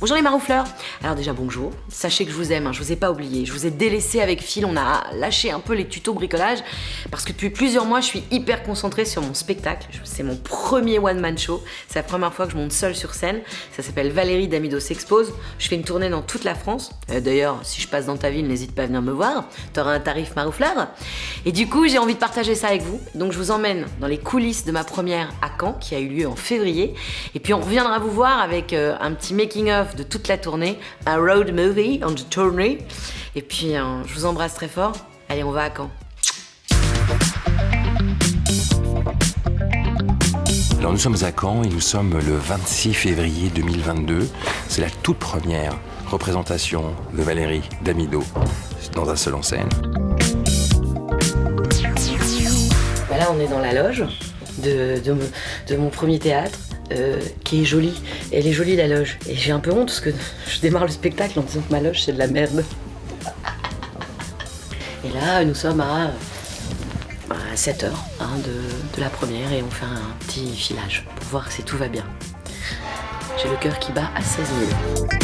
Bonjour les maroufleurs. Alors déjà bonjour, sachez que je vous aime, je vous ai pas oublié, je vous ai délaissé avec Phil, on a lâché un peu les tutos bricolage parce que depuis plusieurs mois je suis hyper concentrée sur mon spectacle. C'est mon premier one-man show, c'est la première fois que je monte seule sur scène, ça s'appelle Valérie Damido s'expose, je fais une tournée dans toute la France. D'ailleurs si je passe dans ta ville n'hésite pas à venir me voir, t'auras un tarif maroufleur. Et du coup j'ai envie de partager ça avec vous, donc je vous emmène dans les coulisses de ma première à Caen qui a eu lieu en février et puis on reviendra vous voir avec un petit making-of de toute la tournée, un road movie on the tourney. Et puis je vous embrasse très fort. Allez, on va à Caen. Alors nous sommes à Caen et nous sommes le 26 février 2022. C'est la toute première représentation de Valérie Damido dans un seul en scène. Bah là, on est dans la loge de mon premier théâtre. Qui est jolie. Elle est jolie la loge. Et j'ai un peu honte parce que je démarre le spectacle en disant que ma loge c'est de la merde. Et là nous sommes à 7h de la première et on fait un petit filage pour voir si tout va bien. J'ai le cœur qui bat à 16 000.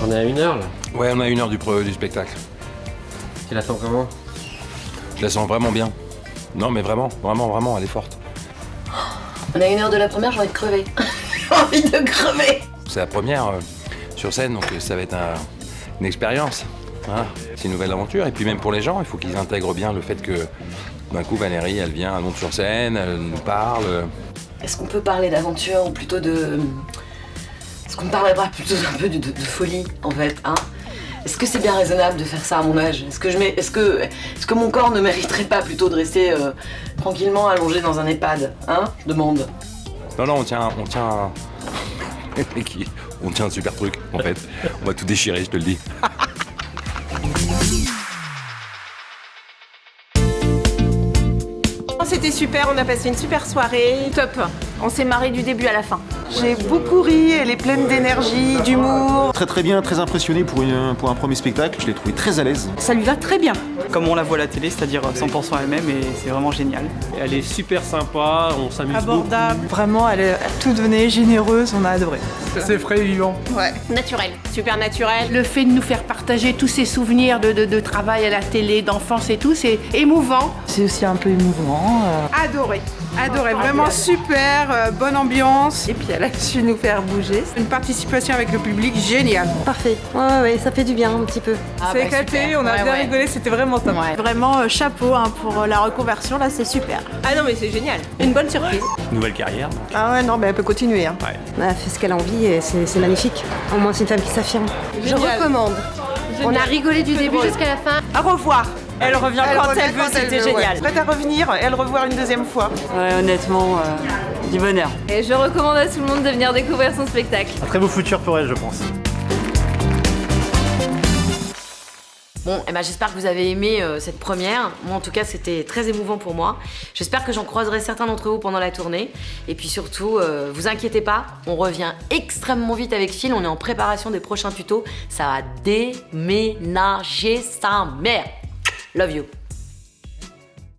On est à 1h là. Ouais, on a 1 heure du spectacle. Tu la sens comment? Je la sens vraiment bien. Non mais vraiment, elle est forte. On a 1 heure de la première, j'ai envie de crever. J'ai envie de crever. C'est la première sur scène, donc ça va être une expérience. Hein. C'est une nouvelle aventure. Et puis même pour les gens, il faut qu'ils intègrent bien le fait que d'un coup Valérie, elle vient, elle monte sur scène, elle nous parle. Est-ce qu'on peut parler d'aventure ou plutôt de... Est-ce qu'on ne parlerait pas plutôt un peu de folie en fait, hein? Est-ce que c'est bien raisonnable de faire ça à mon âge? Est-ce que mon corps ne mériterait pas plutôt de rester tranquillement allongé dans un EHPAD, hein? Je demande. Non, on tient un super truc en fait. On va tout déchirer, je te le dis. C'était super, on a passé une super soirée. Top, on s'est marré du début à la fin. J'ai beaucoup ri, elle est pleine d'énergie, d'humour. Très bien, très impressionné pour un premier spectacle. Je l'ai trouvé très à l'aise. Ça lui va très bien. Comme on la voit à la télé, c'est-à-dire 100% elle-même, et c'est vraiment génial. Elle est super sympa, on s'amuse Abordable. Vraiment, elle est toute venue, généreuse, on a adoré. C'est frais et vivant. Ouais. Naturel. Super naturel. Le fait de nous faire partager tous ces souvenirs de travail à la télé, d'enfance et tout, c'est émouvant. C'est aussi un peu émouvant. Adoré. Adoré, vraiment super, bonne ambiance. Et puis elle a su nous faire bouger. Une participation avec le public géniale. Parfait, ouais, ça fait du bien un petit peu. C'est éclaté, on a bien rigolé, c'était vraiment top. Ouais. Vraiment chapeau pour la reconversion, là c'est super. Ah non mais c'est génial, une bonne surprise. Nouvelle carrière. Donc. Ah ouais, non, mais elle peut continuer. Hein. Ouais. Elle fait ce qu'elle a envie et c'est magnifique. Au moins c'est une femme qui s'affirme. Génial. Je recommande. On a rigolé du début jusqu'à la fin. À revoir. Elle revient quand elle veut, c'était génial. Prête à revenir et à le revoir une deuxième fois. Ouais, honnêtement, du bonheur. Et je recommande à tout le monde de venir découvrir son spectacle. Un très beau futur pour elle, je pense. Bon, j'espère que vous avez aimé cette première. Moi, en tout cas, c'était très émouvant pour moi. J'espère que j'en croiserai certains d'entre vous pendant la tournée. Et puis surtout, vous inquiétez pas, on revient extrêmement vite avec Phil. On est en préparation des prochains tutos. Ça va déménager sa mère. Love you.